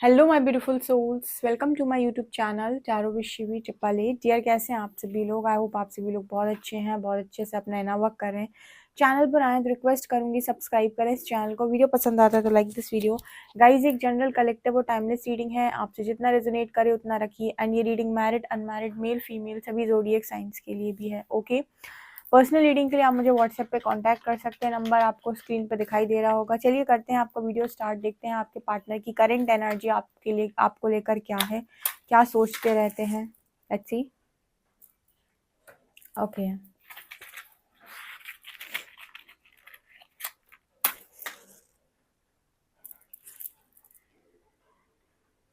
Hello my beautiful souls, welcome to my YouTube channel tarot with Shivi 888। Dear, कैसे हैं आप सभी लोग? आई होप आप सभी लोग बहुत अच्छे हैं, बहुत अच्छे से अपना इना वर्क कर रहे हैं। चैनल पर आए तो रिक्वेस्ट करूंगी सब्सक्राइब करें इस चैनल को। वीडियो पसंद आता है तो लाइक दिस वीडियो। गाइज, एक जनरल कलेक्टिव और टाइमलेस रीडिंग है, आपसे जितना रेजोनेट करे उतना रखिए। एंड ये reading married, unmarried, male female सभी ज़ोडिएक साइंस के लिए भी है। ओके, पर्सनल रीडिंग के लिए आप मुझे व्हाट्सएप पे कांटेक्ट कर सकते हैं, नंबर आपको स्क्रीन पे दिखाई दे रहा होगा। चलिए करते हैं आपका वीडियो स्टार्ट। देखते हैं आपके पार्टनर की करंट एनर्जी आपके लिए, आपको लेकर क्या है, क्या सोचते रहते हैं। Let's see. Okay,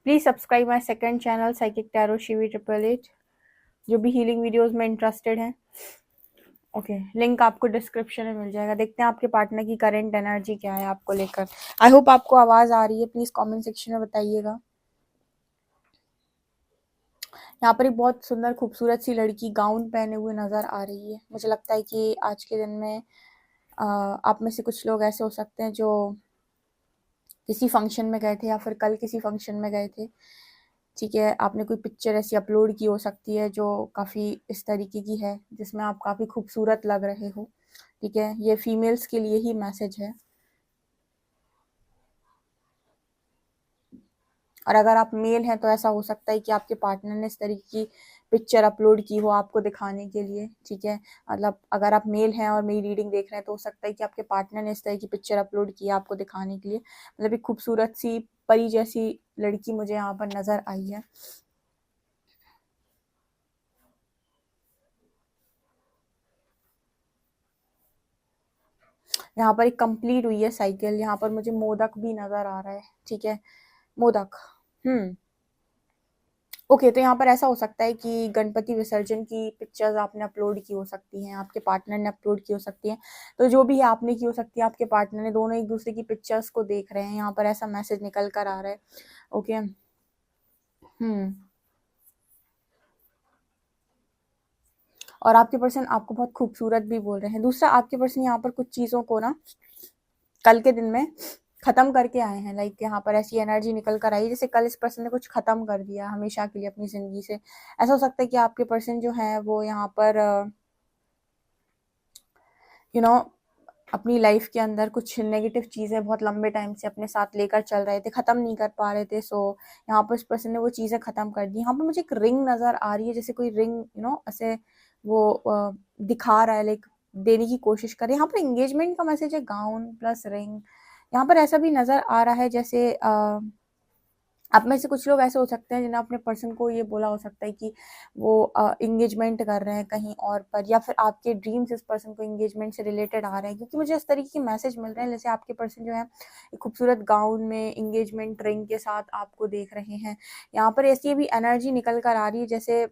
please subscribe my second channel psychic tarot Shivi 888। जो भी हीलिंग वीडियोज में इंटरेस्टेड है, ओके, लिंक आपको डिस्क्रिप्शन में मिल जाएगा। देखते हैं आपके पार्टनर की करंट एनर्जी क्या है आपको लेकर। आई होप आपको आवाज आ रही है, प्लीज कमेंट सेक्शन में बताइएगा। यहाँ पर एक बहुत सुंदर खूबसूरत सी लड़की गाउन पहने हुए नजर आ रही है। मुझे लगता है कि आज के दिन में आप में से कुछ लोग ऐसे हो सकते हैं जो किसी फंक्शन में गए थे या फिर कल किसी फंक्शन में गए थे। ठीक है, आपने कोई पिक्चर ऐसी अपलोड की हो सकती है जो काफ़ी इस तरीके की है जिसमें आप काफ़ी खूबसूरत लग रहे हो। ठीक है, ये फीमेल्स के लिए ही मैसेज है। और अगर आप मेल हैं तो ऐसा हो सकता है कि आपके पार्टनर ने इस तरीके की पिक्चर अपलोड की हो आपको दिखाने के लिए। ठीक है, मतलब अगर आप मेल हैं और मेरी रीडिंग देख रहे हैं तो हो सकता है कि आपके पार्टनर ने इस तरह की पिक्चर अपलोड की है आपको दिखाने के लिए। मतलब एक खूबसूरत सी परी जैसी लड़की मुझे यहाँ पर नजर आई है। यहाँ पर एक कंप्लीट हुई है साइकिल। यहाँ पर मुझे मोदक भी नजर आ रहा है। ठीक है, मोदक। ओके, तो यहाँ पर ऐसा हो सकता है कि गणपति विसर्जन की पिक्चर्स आपने अपलोड की हो सकती हैं, आपके पार्टनर ने अपलोड की हो सकती हैं। तो जो भी है आपने की हो सकती है, आपके पार्टनर ने, दोनों एक दूसरे की पिक्चर्स को देख रहे हैं। यहाँ पर ऐसा मैसेज निकल कर आ रहा है। ओके। और आपके पर्सन आपको बहुत खूबसूरत भी बोल रहे हैं। दूसरा, आपके पर्सन यहाँ पर कुछ चीज़ों को ना कल के दिन में खत्म करके आए हैं। लाइक यहाँ पर ऐसी एनर्जी निकल कर आई जैसे कल इस पर्सन ने कुछ खत्म कर दिया हमेशा के लिए अपनी जिंदगी से। ऐसा हो सकता है कि आपके पर्सन जो है वो यहाँ पर यू नो अपनी लाइफ के अंदर कुछ नेगेटिव चीज़ें बहुत लंबे टाइम से अपने साथ लेकर चल रहे थे, ख़त्म नहीं कर पा रहे थे। सो यहाँ पर इस पर्सन ने वो चीज़ें ख़त्म कर दी। यहाँ पर मुझे एक रिंग नज़र आ रही है, जैसे कोई रिंग ऐसे वो दिखा रहा है, लाइक देने की कोशिश कर रहे हैं। यहाँ पर एंगेजमेंट का मैसेज है, गाउन प्लस रिंग। यहाँ पर ऐसा भी नज़र आ रहा है जैसे आप में से कुछ लोग ऐसे हो सकते हैं जिन्हें अपने पर्सन को ये बोला हो सकता है कि वो इंगेजमेंट कर रहे हैं कहीं और पर, या फिर आपके ड्रीम्स इस पर्सन को इंगेजमेंट से रिलेटेड आ रहे हैं, क्योंकि मुझे इस तरीके के मैसेज मिल रहे हैं जैसे आपके पर्सन जो है एक खूबसूरत गाउन में इंगेजमेंट रिंग के साथ आपको देख रहे हैं। यहाँ पर ऐसी भी एनर्जी निकल कर आ रही है जैसे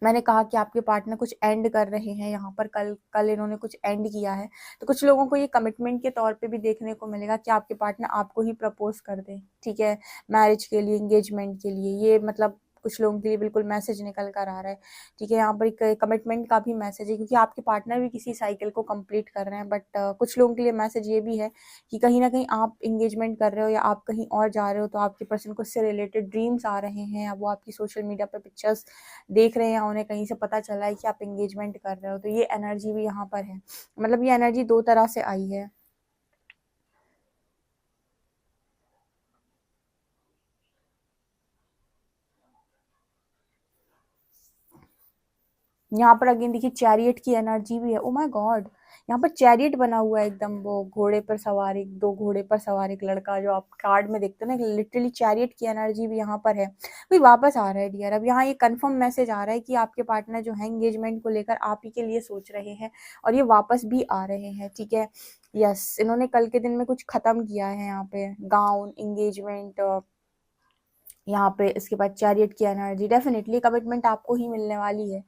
मैंने कहा कि आपके पार्टनर कुछ एंड कर रहे हैं। यहाँ पर कल कल इन्होंने कुछ एंड किया है, तो कुछ लोगों को ये कमिटमेंट के तौर पे भी देखने को मिलेगा कि आपके पार्टनर आपको ही प्रपोज कर दे। ठीक है, मैरिज के लिए, एंगेजमेंट के लिए। ये मतलब कुछ लोगों के लिए बिल्कुल मैसेज निकल कर आ रहा है। ठीक है, यहाँ पर एक कमिटमेंट का भी मैसेज है क्योंकि आपके पार्टनर भी किसी साइकिल को कंप्लीट कर रहे हैं। बट कुछ लोगों के लिए मैसेज ये भी है कि कहीं ना कहीं आप इंगेजमेंट कर रहे हो या आप कहीं और जा रहे हो, तो आपके पर्सन को इससे रिलेटेड ड्रीम्स आ रहे हैं, या वो आपकी सोशल मीडिया पर पिक्चर्स देख रहे हैं, या उन्हें कहीं से पता चला है कि आप एंगेजमेंट कर रहे हो। तो ये एनर्जी भी यहाँ पर है। मतलब ये एनर्जी दो तरह से आई है। यहाँ पर अगेन देखिए चैरियट की एनर्जी भी है। ओ माय गॉड, यहाँ पर चैरियट बना हुआ है एकदम, वो घोड़े पर सवार, एक दो घोड़े पर सवार एक लड़का जो आप कार्ड में देखते हो ना, लिटरली चैरियट की एनर्जी भी यहाँ पर है। कोई वापस आ रहा है डियर। अब यहाँ ये कंफर्म मैसेज आ रहा है कि आपके पार्टनर जो है एंगेजमेंट को लेकर आप ही के लिए सोच रहे हैं और ये वापस भी आ रहे हैं। ठीक है, यस, इन्होंने कल के दिन में कुछ खत्म किया है। यहाँ पे गाउन, एंगेजमेंट, यहाँ पे इसके बाद चैरियट की एनर्जी, डेफिनेटली कमिटमेंट आपको ही मिलने वाली है।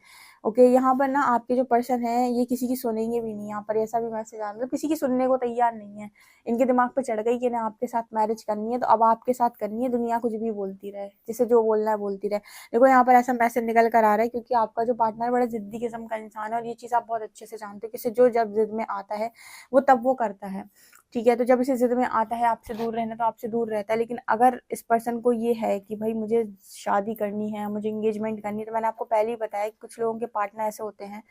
ओके, यहाँ पर ना आपके जो पर्सन है ये किसी की सुनेंगे भी नहीं। यहाँ पर ऐसा भी मैसेज आ, मतलब किसी की सुनने को तैयार नहीं है। इनके दिमाग पे चढ़ गई कि ना आपके साथ मैरिज करनी है तो अब आपके साथ करनी है, दुनिया कुछ भी बोलती रहे, जिसे जो बोलना है बोलती रहे। देखो यहाँ पर ऐसा मैसेज निकल कर आ रहा है क्योंकि आपका जो पार्टनर बड़ा जिद्दी किस्म का इंसान है और ये चीज़ आप बहुत अच्छे से जानते हो कि जो जब जिद में आता है वो तब वो करता है। ठीक है, तो जब इसे ज़िद में आता है आपसे दूर रहना, तो आपसे दूर रहता है। लेकिन अगर इस पर्सन को ये है कि भाई मुझे शादी करनी है, मुझे एंगेजमेंट करनी है, तो मैंने आपको पहले ही बताया कि कुछ लोगों के पार्टनर ऐसे होते हैं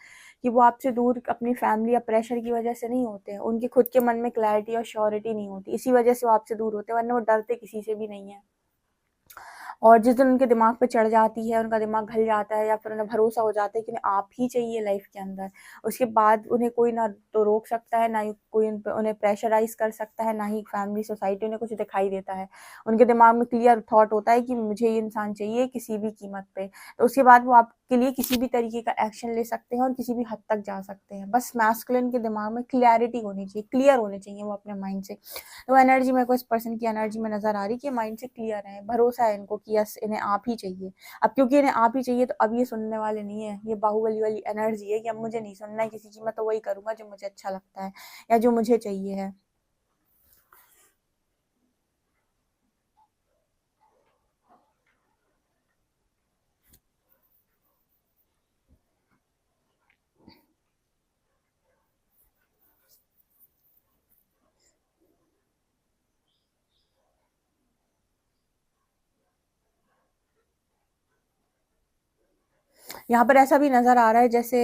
कि वो आपसे दूर अपनी फैमिली या प्रेशर की वजह से नहीं होते हैं, उनके खुद के मन में क्लैरिटी और श्योरिटी नहीं होती, इसी वजह से वो आपसे दूर होते हैं, वरना वो डरते किसी से भी नहीं है। और जिस दिन उनके दिमाग पे चढ़ जाती है, उनका दिमाग घल जाता है या फिर उन्हें भरोसा हो जाता है कि उन्हें आप ही चाहिए लाइफ के अंदर, उसके बाद उन्हें कोई ना तो रोक सकता है, ना ही कोई उन्हें प्रेशराइज कर सकता है, ना ही फैमिली सोसाइटी उन्हें कुछ दिखाई देता है। उनके दिमाग में क्लियर थॉट होता है कि मुझे ये इंसान चाहिए किसी भी कीमत पे, तो उसके बाद वो आपके लिए किसी भी तरीके का एक्शन ले सकते हैं और किसी भी हद तक जा सकते हैं। बस मैस्कुलिन के दिमाग में क्लैरिटी होनी चाहिए, क्लियर होने चाहिए वो अपने माइंड से। तो एनर्जी मेरे को इस पर्सन की एनर्जी में नज़र आ रही कि माइंड से क्लियर है, भरोसा है इनको कि यस इन्हें आप ही चाहिए। अब क्योंकि इन्हें आप ही चाहिए, तो अब ये सुनने वाले नहीं है, ये बाहुबली वाली एनर्जी है कि अब मुझे नहीं सुनना है किसी की, मैं तो वही करूँगा जो मुझे अच्छा लगता है या जो मुझे चाहिए है। यहाँ पर ऐसा भी नज़र आ रहा है जैसे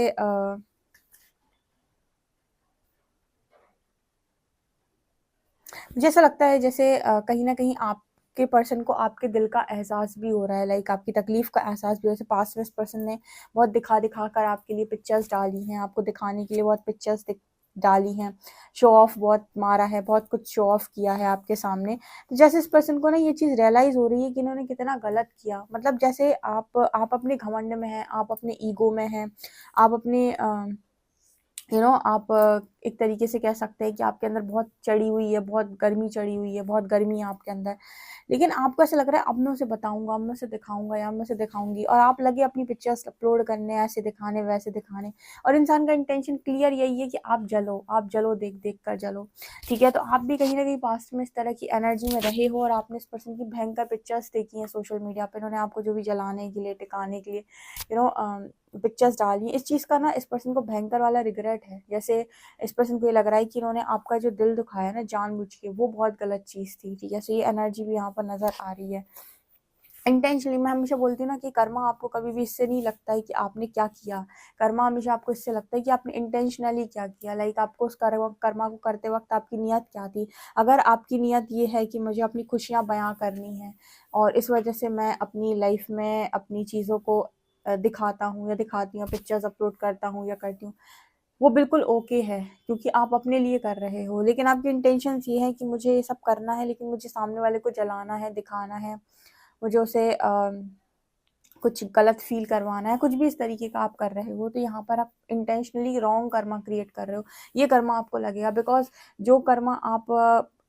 मुझे ऐसा लगता है जैसे कहीं न कहीं आपके पर्सन को आपके दिल का एहसास भी हो रहा है, लाइक आपकी तकलीफ़ का एहसास भी हो। जैसे पास्ट में इस पर्सन ने बहुत दिखा-दिखा कर आपके लिए पिक्चर्स डाली हैं, आपको दिखाने के लिए बहुत पिक्चर्स डाली हैं, शो ऑफ बहुत मारा है, बहुत कुछ शो ऑफ किया है आपके सामने। तो जैसे इस पर्सन को ना ये चीज़ रियलाइज़ हो रही है कि इन्होंने कितना गलत किया। मतलब जैसे आप अपने घमंड में हैं, आप अपने ईगो में हैं, आप अपने आप एक तरीके से कह सकते हैं कि आपके अंदर बहुत चढ़ी हुई है, बहुत गर्मी चढ़ी हुई है, बहुत गर्मी है आपके अंदर। लेकिन आपको ऐसा लग रहा है अब मैं उसे बताऊँगा, अब मैं उसे दिखाऊँगा या मैं उसे दिखाऊँगी, और आप लगे अपनी पिक्चर्स अपलोड करने, ऐसे दिखाने, वैसे दिखाने, और इंसान का इंटेंशन क्लियर यही है कि आप जलो देख-देख कर जलो। ठीक है? तो आप भी कहीं न कहीं पास्ट में इस तरह की एनर्जी में रहे हो और आपने इस पर्सन की भयंकर पिक्चर्स देखी हैं सोशल मीडिया पे, उन्होंने आपको जो भी जलाने के लिए, टिकाने के लिए यू नो पिक्चर्स डाली हैं। इस चीज़ का ना इस पर्सन को भयंकर वाला रिग्रेट है। जैसे इस पर्सन को ये लग रहा है कि इन्होंने आपका जो दिल दुखाया ना जानबूझ के, वो बहुत गलत चीज़ थी। ठीक है? सो ये एनर्जी भी यहाँ पर नज़र आ रही है। इंटेंशनली मैं हमेशा बोलती हूँ ना कि कर्मा आपको कभी भी इससे नहीं लगता है कि आपने क्या किया। कर्मा हमेशा आपको इससे लगता है कि आपने इंटेंशनली क्या किया। लाइक आपको उस कर्मा को करते वक़्त आपकी नियत क्या थी? अगर आपकी नियत ये है कि मुझे अपनी खुशियाँ बयाँ करनी हैं और इस वज़ह से मैं अपनी लाइफ़ में अपनी चीज़ों को दिखाता हूँ या दिखाती हूँ, पिक्चर्स अपलोड करता हूँ या करती हूँ, वो बिल्कुल ओके है, क्योंकि आप अपने लिए कर रहे हो। लेकिन आपकी इंटेंशंस ये हैं कि मुझे ये सब करना है, लेकिन मुझे सामने वाले को जलाना है, दिखाना है, मुझे उसे कुछ गलत फ़ील करवाना है, कुछ भी इस तरीके का आप कर रहे हो, तो यहाँ पर आप इंटेंशनली रॉन्ग कर्मा क्रिएट कर रहे हो। ये कर्मा आपको लगेगा, बिकॉज़ जो कर्मा आप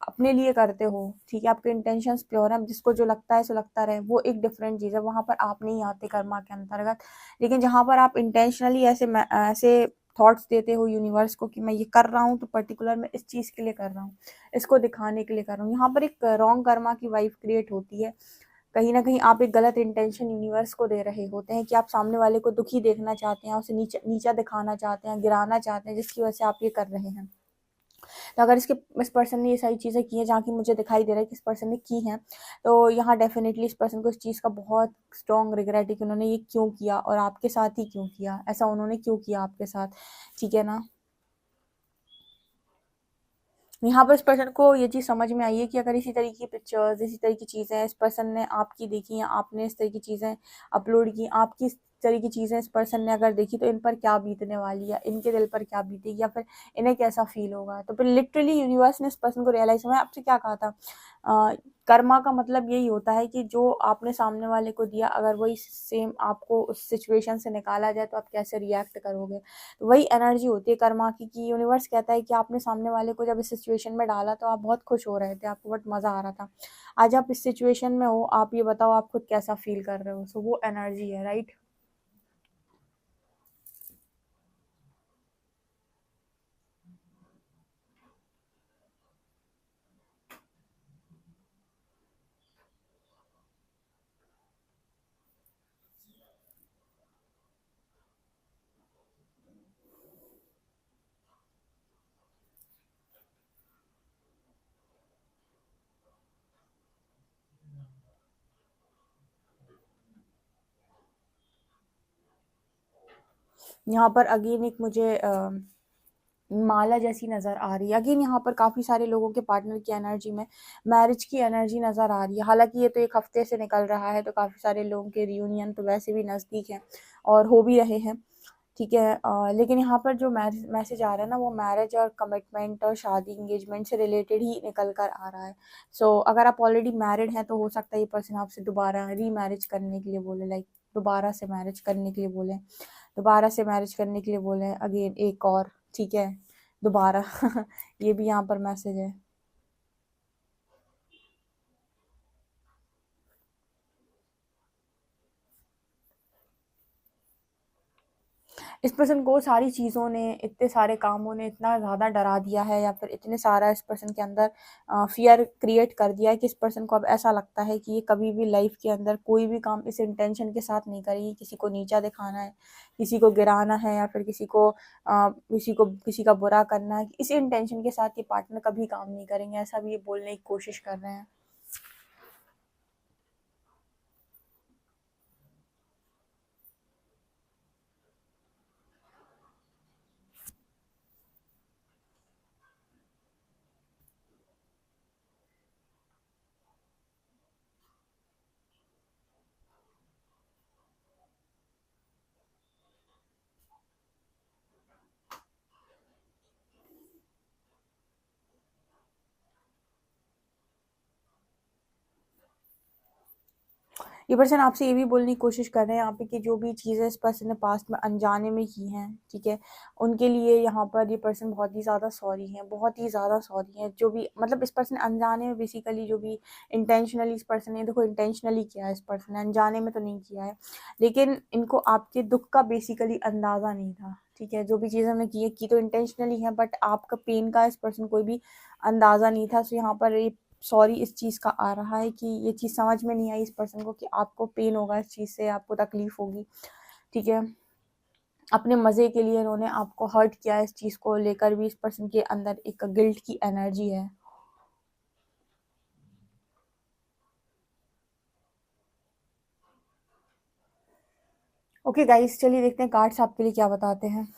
अपने लिए करते हो, ठीक है? आपके इंटेंशंस प्योर हैं, जिसको जो लगता है सो लगता रहे, वो एक डिफरेंट चीज़ है, वहाँ पर आप नहीं आते कर्मा के अंतर्गत। लेकिन जहाँ पर आप इंटेंशनली ऐसे थॉट्स देते हो यूनिवर्स को कि मैं ये कर रहा हूँ, तो पर्टिकुलर मैं इस चीज़ के लिए कर रहा हूँ, इसको दिखाने के लिए कर रहा हूँ। यहाँ पर एक रॉन्ग कर्मा की वाइब क्रिएट होती है। कहीं न कहीं आप एक गलत इंटेंशन यूनिवर्स को दे रहे होते हैं कि आप सामने वाले को दुखी देखना चाहते हैं, उसे नीचा दिखाना चाहते हैं, गिराना चाहते हैं, जिसकी वजह से आप ये कर रहे हैं। तो अगर इस पर्सन ने ये सारी चीज़ें की हैं, जहाँ की मुझे दिखाई दे रहा है कि इस पर्सन ने की हैं, तो यहाँ डेफ़िनेटली इस पर्सन को इस चीज़ का बहुत स्ट्रॉन्ग रिग्रेट है कि उन्होंने ये क्यों किया और आपके साथ ही क्यों किया? ऐसा उन्होंने क्यों किया आपके साथ? ठीक है ना? यहाँ पर इस पर्सन को ये चीज़ समझ में आई है कि अगर इसी तरह की पिक्चर्स, इसी तरह की चीज़ें इस पर्सन ने आपकी देखी या आपने इस तरह की चीज़ें अपलोड की, आपकी इस तरह की चीज़ें इस पर्सन ने अगर देखी, तो इन पर क्या बीतने वाली है, इनके दिल पर क्या बीतेगी या फिर इन्हें कैसा फ़ील होगा। तो फिर लिटरली यूनिवर्स ने इस पर्सन को रियलाइज़, मैं आपसे क्या कहा था, कर्मा का मतलब यही होता है कि जो आपने सामने वाले को दिया, अगर वही सेम आपको उस सिचुएशन से निकाला जाए, तो आप कैसे रिएक्ट करोगे। तो वही एनर्जी होती है कर्मा की कि यूनिवर्स कहता है कि आपने सामने वाले को जब इस सिचुएशन में डाला, तो आप बहुत खुश हो रहे थे, आपको बहुत मज़ा आ रहा था। आज आप इस सिचुएशन में हो, आप ये बताओ आप खुद कैसा फ़ील कर रहे हो? सो वो एनर्जी है, राइट? यहाँ पर अगेन एक मुझे माला जैसी नज़र आ रही है। अगेन यहाँ पर काफ़ी सारे लोगों के पार्टनर की एनर्जी में मैरिज की एनर्जी नज़र आ रही है। हालाँकि ये तो 1 हफ़्ते से निकल रहा है, तो काफ़ी सारे लोगों के रियूनियन तो वैसे भी नज़दीक हैं और हो भी रहे हैं, ठीक है। लेकिन यहाँ पर जो मैसेज आ रहा है ना, वो मैरिज और कमिटमेंट और शादी, एंगेजमेंट से रिलेटेड ही निकल कर आ रहा है। सो अगर आप ऑलरेडी मैरिड हैं, तो हो सकता है ये पर्सन आपसे दोबारा रीमैरिज करने के लिए बोले, लाइक दोबारा से मैरिज करने के लिए बोलें, दोबारा से मैरिज करने के लिए बोलें, अगेन एक और, ठीक है, दोबारा ये भी यहाँ पर मैसेज है। इस पर्सन को सारी चीज़ों ने, इतने सारे कामों ने इतना ज़्यादा डरा दिया है, या फिर इतने सारा इस पर्सन के अंदर फ़ियर क्रिएट कर दिया है कि इस पर्सन को अब ऐसा लगता है कि ये कभी भी लाइफ़ के अंदर कोई भी काम इस इंटेंशन के साथ नहीं करेगी, किसी को नीचा दिखाना है, किसी को गिराना है, या फिर किसी का बुरा करना है। इसी इंटेंशन के साथ ये पार्टनर कभी काम नहीं करेंगे, ऐसा भी ये बोलने की कोशिश कर रहे हैं। ये पर्सन आपसे ये भी बोलने की कोशिश कर रहे हैं यहाँ पे कि जो भी चीज़ें इस पर्सन ने पास्ट में अनजाने में की हैं, ठीक है, उनके लिए यहाँ पर ये पर्सन बहुत ही ज़्यादा सॉरी है, बहुत ही ज़्यादा सॉरी है। जो भी मतलब इस पर्सन ने अनजाने में बेसिकली जो भी इंटेंशनली इस पर्सन ने, देखो इंटेंशनली किया है इस पर्सन ने, अनजाने में तो नहीं किया है, लेकिन इनको आपके दुख का बेसिकली अंदाज़ा नहीं था, ठीक है। जो भी चीज़ें हमने की तो इंटेंशनली है, बट आपका पेन का इस पर्सन कोई भी अंदाज़ा नहीं था। सो यहाँ पर ये सॉरी इस चीज़ का आ रहा है कि ये चीज़ समझ में नहीं आई इस पर्सन को कि आपको पेन होगा इस चीज़ से, आपको तकलीफ़ होगी, ठीक है। अपने मज़े के लिए इन्होंने आपको हर्ट किया है, इस चीज़ को लेकर भी इस पर्सन के अंदर एक गिल्ट की एनर्जी है। ओके गाइस, चलिए देखते हैं कार्ड्स आपके लिए क्या बताते हैं।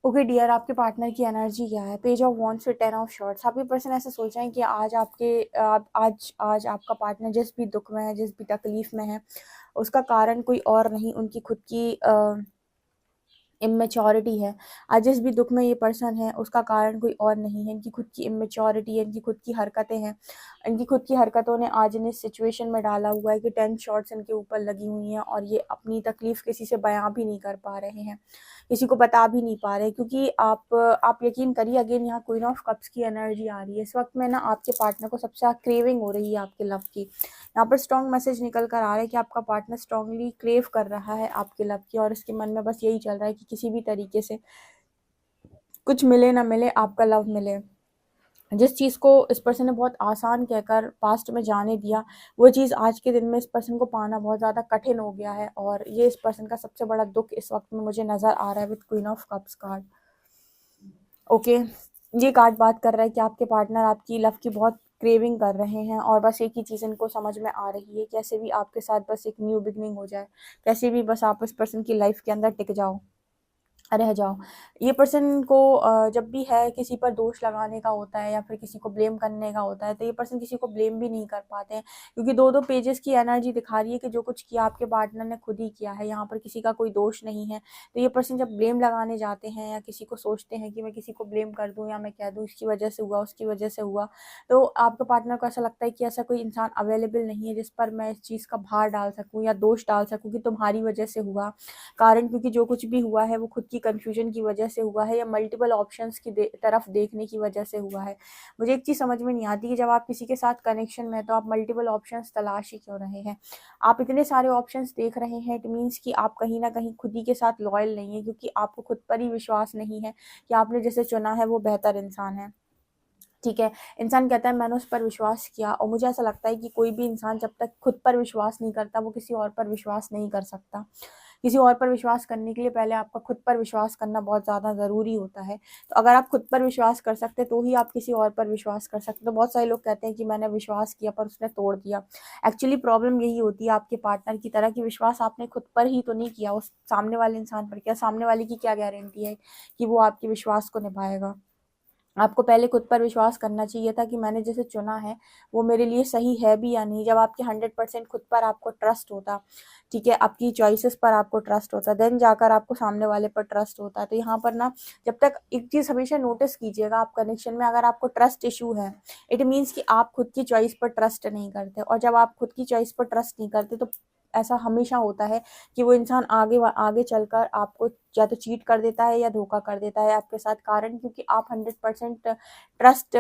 ओके डियर, आपके पार्टनर की एनर्जी क्या है? पेज ऑफ वॉन्ड्स फिर 10 ऑफ शॉर्ट्स। आप ये पर्सन ऐसे सोच रहे हैं कि आज आपका पार्टनर जिस भी दुख में है, जिस भी तकलीफ में है, उसका कारण कोई और नहीं, उनकी खुद की इमेच्योरिटी है। आज जिस भी दुख में ये पर्सन है, उसका कारण कोई और नहीं है, इनकी खुद की इमेच्योरिटी है, इनकी खुद की हरकतें हैं। इनकी खुद की हरकतों ने आज इन्हें इस सिचुएशन में डाला हुआ है कि 10 शॉट्स इनके ऊपर लगी हुई हैं, और ये अपनी तकलीफ़ किसी से बयाँ भी नहीं कर पा रहे हैं, किसी को बता भी नहीं पा रहे, क्योंकि आप यकीन करिए, अगेन यहाँ क्वीन ऑफ कप्स की एनर्जी आ रही है। इस वक़्त में ना आपके पार्टनर को सबसे ज़्यादा क्रेविंग हो रही है आपके लव की। यहाँ पर स्ट्रॉन्ग मैसेज निकल कर आ रहा है कि आपका पार्टनर स्ट्रांगली क्रेव कर रहा है आपके लव की, और इसके मन में बस यही चल रहा है कि किसी भी तरीके से कुछ मिले ना मिले, आपका लव मिले। जिस चीज़ को इस पर्सन ने बहुत आसान कहकर पास्ट में जाने दिया, वो चीज़ आज के दिन में इस पर्सन को पाना बहुत ज़्यादा कठिन हो गया है, और ये इस पर्सन का सबसे बड़ा दुख इस वक्त में मुझे नज़र आ रहा है with queen of cups card. Okay, ये कार्ड बात कर रहा है कि आपके पार्टनर आपकी लव की बहुत क्रेविंग कर रहे हैं, और बस एक ही चीज़ इनको समझ में आ रही है, कैसे भी आपके साथ बस एक न्यू बिगनिंग हो जाए, कैसे भी बस आप इस पर्सन की लाइफ के अंदर टिक जाओ। रह जाओ। ये पर्सन को जब भी है किसी पर दोष लगाने का होता है या फिर किसी को ब्लेम करने का होता है, तो ये पर्सन किसी को ब्लेम भी नहीं कर पाते हैं, क्योंकि 2-2 पेजेस की एनर्जी दिखा रही है कि जो कुछ किया आपके पार्टनर ने खुद ही किया है, यहाँ पर किसी का कोई दोष नहीं है। तो ये पर्सन जब ब्लेम लगाने जाते हैं या किसी को सोचते हैं कि मैं किसी को ब्लेम कर दूँ या मैं कह दूँ इसकी वजह से हुआ, उसकी वजह से हुआ, तो आपके पार्टनर को ऐसा लगता है कि ऐसा कोई इंसान अवेलेबल नहीं है जिस पर मैं इस चीज़ का भार डाल सकूँ या दोष डाल सकूँ कि तुम्हारी वजह से हुआ। कारण क्योंकि जो कुछ भी हुआ है वो खुद की कन्फ्यूजन की वजह से हुआ है या मल्टीपल ऑप्शंस की तरफ देखने की वजह से हुआ है। मुझे एक चीज़ समझ में नहीं आती कि जब आप किसी के साथ कनेक्शन में हैं तो आप मल्टीपल ऑप्शंस तलाश ही क्यों रहे हैं? आप इतने सारे ऑप्शंस देख रहे हैं, इट मीन्स कि आप कहीं न कहीं खुद ही के साथ लॉयल नहीं हैं, क्योंकि आपको खुद पर ही विश्वास नहीं है कि आपने जिसे चुना है वो बेहतर इंसान है। ठीक है, इंसान कहता है मैंने उस पर विश्वास किया, और मुझे ऐसा लगता है कि कोई भी इंसान जब तक खुद पर विश्वास नहीं करता वो किसी और पर विश्वास नहीं कर सकता। किसी और पर विश्वास करने के लिए पहले आपका खुद पर विश्वास करना बहुत ज़्यादा ज़रूरी होता है। तो अगर आप खुद पर विश्वास कर सकते तो ही आप किसी और पर विश्वास कर सकते। तो बहुत सारे लोग कहते हैं कि मैंने विश्वास किया पर उसने तोड़ दिया। एक्चुअली प्रॉब्लम यही होती है आपके पार्टनर की तरह, कि विश्वास आपने खुद पर ही तो नहीं किया, उस सामने वाले इंसान पर किया। सामने वाले की क्या गारंटी है कि वो आपके विश्वास को निभाएगा? आपको पहले खुद पर विश्वास करना चाहिए था कि मैंने जिसे चुना है वो मेरे लिए सही है भी या नहीं। जब आपके 100% खुद पर आपको ट्रस्ट होता, ठीक है, आपकी चॉइसेस पर आपको ट्रस्ट होता, देन जाकर आपको सामने वाले पर ट्रस्ट होता है। तो यहाँ पर ना, जब तक एक चीज़ हमेशा नोटिस कीजिएगा, आप कनेक्शन में अगर आपको ट्रस्ट इशू है, इट मीन्स कि आप खुद की चॉइस पर ट्रस्ट नहीं करते, और जब आप खुद की चॉइस पर ट्रस्ट नहीं करते तो ऐसा हमेशा होता है कि वो इंसान आगे चलकर आपको या तो चीट कर देता है या धोखा कर देता है आपके साथ। कारण क्योंकि आप 100% ट्रस्ट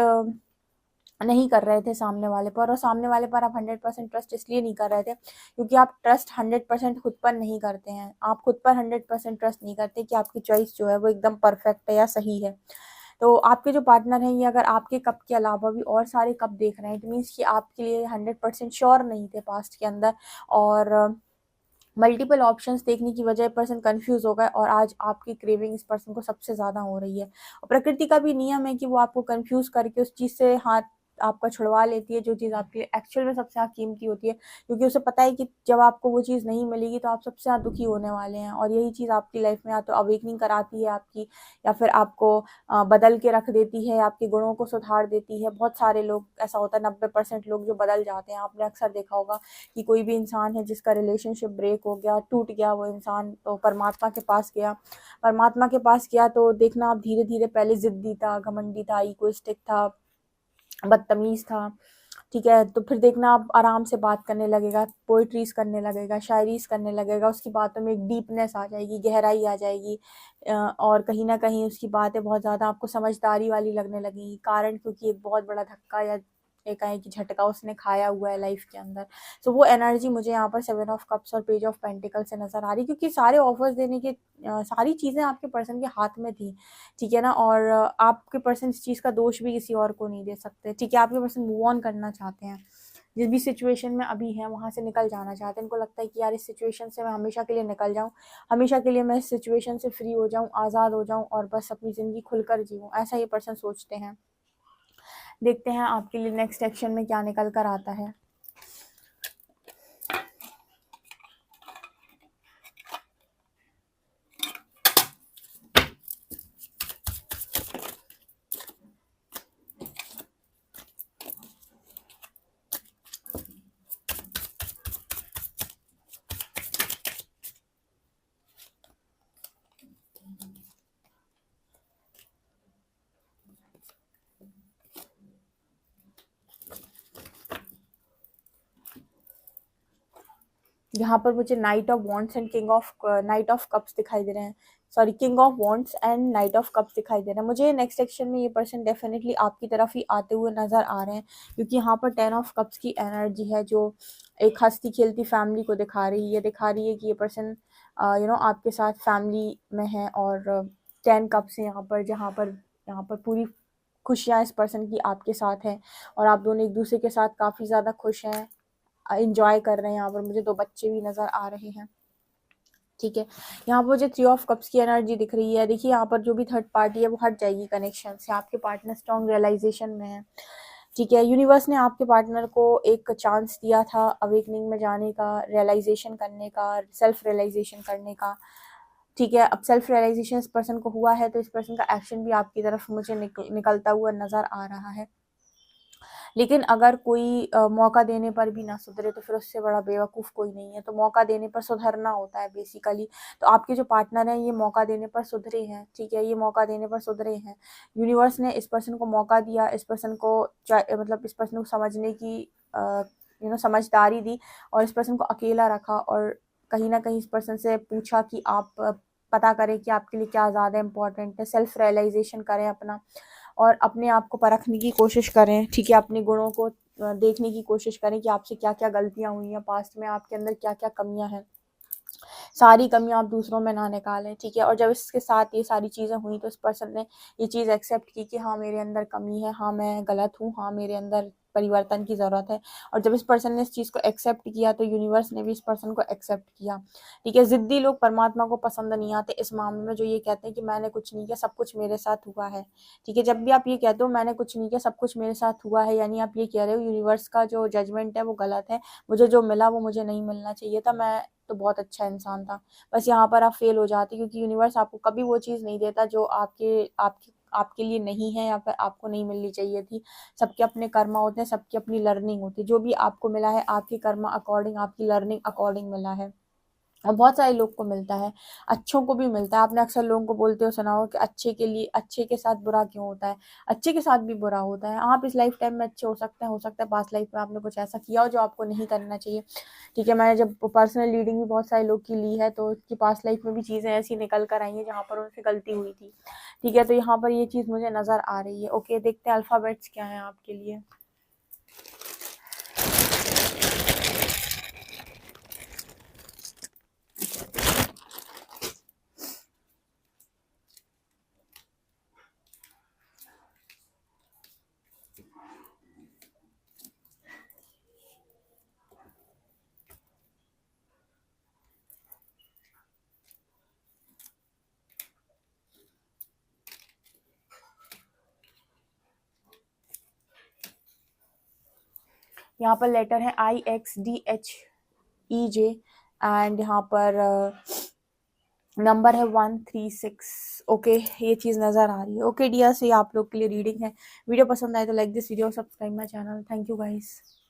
नहीं कर रहे थे सामने वाले पर, और सामने वाले पर आप 100% ट्रस्ट इसलिए नहीं कर रहे थे क्योंकि आप ट्रस्ट 100% खुद पर नहीं करते हैं। आप खुद पर 100% ट्रस्ट नहीं करते कि आपकी चॉइस जो है वो एकदम परफेक्ट है या सही है। तो आपके जो पार्टनर हैं ये अगर आपके कप के अलावा भी और सारे कप देख रहे हैं, इट मीन्स कि आपके लिए 100% श्योर नहीं थे पास्ट के अंदर, और मल्टीपल ऑप्शंस देखने की वजह पर्सन कंफ्यूज हो गए, और आज आपकी क्रेविंग इस पर्सन को सबसे ज़्यादा हो रही है। और प्रकृति का भी नियम है कि वो आपको कंफ्यूज करके उस चीज़ से हाथ आपका छुड़वा लेती है, जो चीज़ आपके एक्चुअल में सबसे ज़्यादा कीमती होती है, क्योंकि उसे पता है कि जब आपको वो चीज़ नहीं मिलेगी तो आप सबसे ज़्यादा दुखी होने वाले हैं। और यही चीज़ आपकी लाइफ में या तो अवेकनिंग कराती है आपकी, या फिर आपको बदल के रख देती है, आपके गुणों को सुधार देती है। बहुत सारे लोग, ऐसा होता है 90% लोग जो बदल जाते हैं। आपने अक्सर देखा होगा कि कोई भी इंसान है जिसका रिलेशनशिप ब्रेक हो गया, टूट गया वो इंसान, तो परमात्मा के पास गया। परमात्मा के पास गया तो देखना आप, धीरे-धीरे पहले ज़िद्दी था, घमंडी था, इगोइस्टिक था, बदतमीज़ था, ठीक है? तो फिर देखना आप आराम से बात करने लगेगा, पोएट्रीज़ करने लगेगा, शायरीज़ करने लगेगा, उसकी बातों में एक डीपनेस आ जाएगी, गहराई आ जाएगी, और कहीं न कहीं उसकी बातें बहुत ज़्यादा आपको समझदारी वाली लगने लगेंगी। कारण क्योंकि एक बहुत बड़ा धक्का या एकाएक झटका उसने खाया हुआ है लाइफ़ के अंदर। सो वो एनर्जी मुझे यहाँ पर 7 ऑफ कप्स और पेज ऑफ पेंटिकल से नज़र आ रही है, क्योंकि सारे ऑफ़र्स देने के सारी चीज़ें आपके पर्सन के हाथ में थी, ठीक है ना? और आपके पर्सन इस चीज़ का दोष भी किसी और को नहीं दे सकते, ठीक है? आपके पर्सन मूव ऑन करना चाहते हैं। जिस भी सिचुएशन में अभी हैं वहाँ से निकल जाना चाहते हैं। उनको लगता है कि यार इस सिचुएशन से मैं हमेशा के लिए निकल जाऊँ, हमेशा के लिए मैं इस सिचुएशन से फ्री हो जाऊँ, आज़ाद हो जाऊँ और बस अपनी ज़िंदगी खुलकर जीऊँ, ऐसा ये पर्सन सोचते हैं। देखते हैं आपके लिए नेक्स्ट एक्शन में क्या निकल कर आता है। यहाँ पर मुझे night of wands and night of cups दिखाई दे रहे हैं, sorry, king of wands and night of cups दिखाई दे रहे हैं। मुझे नेक्स्ट सेक्शन में ये पर्सन डेफिनेटली आपकी तरफ ही आते हुए नज़र आ रहे हैं, क्योंकि यहाँ पर 10 ऑफ कप्स की एनर्जी है जो एक हंसती खेलती फैमिली को दिखा रही है कि ये पर्सन आपके साथ फैमिली में है। और 10 कप्स हैं यहाँ पर, यहाँ पर पूरी खुशियाँ इस पर्सन की आपके साथ हैं, और आप दोनों एक दूसरे के साथ काफ़ी ज़्यादा खुश हैं, एंजॉय कर रहे हैं। यहाँ पर मुझे 2 बच्चे भी नज़र आ रहे हैं, ठीक है। यहाँ पर मुझे 3 ऑफ कप्स की एनर्जी दिख रही है। देखिए यहाँ पर जो भी थर्ड पार्टी है वो हट जाएगी कनेक्शन से, आपके पार्टनर स्ट्रॉन्ग रियलाइजेशन में है, ठीक है। यूनिवर्स ने आपके पार्टनर को एक चांस दिया था अवेकनिंग में जाने का, रियलाइजेशन करने का, सेल्फ रियलाइजेशन करने का, ठीक है। अब सेल्फ रियलाइजेशन इस पर्सन को हुआ है तो इस पर्सन का एक्शन भी आपकी तरफ मुझे निकलता हुआ नज़र आ रहा है। लेकिन अगर कोई मौका देने पर भी ना सुधरे तो फिर उससे बड़ा बेवकूफ़ कोई नहीं है। तो मौका देने पर सुधरना होता है बेसिकली। तो आपके जो पार्टनर हैं ये मौका देने पर सुधरे हैं, ठीक है, ये मौका देने पर सुधरे हैं। यूनिवर्स ने इस पर्सन को मौका दिया, इस पर्सन को मतलब इस पर्सन को समझने की समझदारी दी, और इस पर्सन को अकेला रखा, और कहीं ना कहीं इस पर्सन से पूछा कि आप पता करें कि आपके लिए क्या ज़्यादा इम्पोर्टेंट है। सेल्फ रियलाइजेशन करें अपना, और अपने आप को परखने की कोशिश करें, ठीक है, अपने गुणों को देखने की कोशिश करें कि आपसे क्या क्या गलतियां हुई हैं पास्ट में, आपके अंदर क्या क्या कमियां हैं। सारी कमियां आप दूसरों में ना निकालें, ठीक है। और जब इसके साथ ये सारी चीज़ें हुई तो इस पर्सन ने ये चीज़ एक्सेप्ट की कि हाँ मेरे अंदर कमी है, हाँ मैं गलत हूँ, हाँ मेरे अंदर परिवर्तन की ज़रूरत है। और जब इस पर्सन ने इस चीज़ को एक्सेप्ट किया तो यूनिवर्स ने भी इस पर्सन को एक्सेप्ट किया, ठीक है। ज़िद्दी लोग परमात्मा को पसंद नहीं आते इस मामले में, जो ये कहते हैं कि मैंने कुछ नहीं किया, सब कुछ मेरे साथ हुआ है, ठीक है। जब भी आप ये कहते हो मैंने कुछ नहीं किया, सब कुछ मेरे साथ हुआ है, यानी आप ये कह रहे हो यूनिवर्स का जो जजमेंट है वो गलत है, मुझे जो मिला वो मुझे नहीं मिलना चाहिए था, मैं तो बहुत अच्छा इंसान था। बस यहाँ पर आप फेल हो जाते, क्योंकि यूनिवर्स आपको कभी वो चीज़ नहीं देता जो आपके लिए नहीं है या फिर आपको नहीं मिलनी चाहिए थी। सबके अपने कर्मा होते हैं, सबकी अपनी लर्निंग होती है। जो भी आपको मिला है आपके कर्मा अकॉर्डिंग, आपकी लर्निंग अकॉर्डिंग मिला है। और बहुत सारे लोग को मिलता है, अच्छों को भी मिलता है। आपने अक्सर लोगों को बोलते हो सुना हो कि अच्छे के लिए अच्छे के साथ बुरा क्यों होता है, अच्छे के साथ भी बुरा होता है। आप इस लाइफ टाइम में अच्छे हो सकता है पास्ट लाइफ में आपने कुछ ऐसा किया हो जो आपको नहीं करना चाहिए, ठीक है। मैंने जब पर्सनल रीडिंग भी बहुत सारे लोग की ली है तो उसकी पास्ट लाइफ में भी चीज़ें ऐसी निकल कर आई हैं जहाँ पर उनसे गलती हुई थी, ठीक है। तो यहाँ पर ये चीज़ मुझे नज़र आ रही है। ओके, देखते हैं अल्फ़ाबेट्स क्या हैं आपके लिए। यहाँ पर लेटर है IXDHEJ, एंड यहाँ पर नंबर है 136। ओके, ये चीज़ नज़र आ रही है। ओके डियर, से आप लोग के लिए रीडिंग है। वीडियो पसंद आए तो like this video, subscribe my channel. Thank you guys.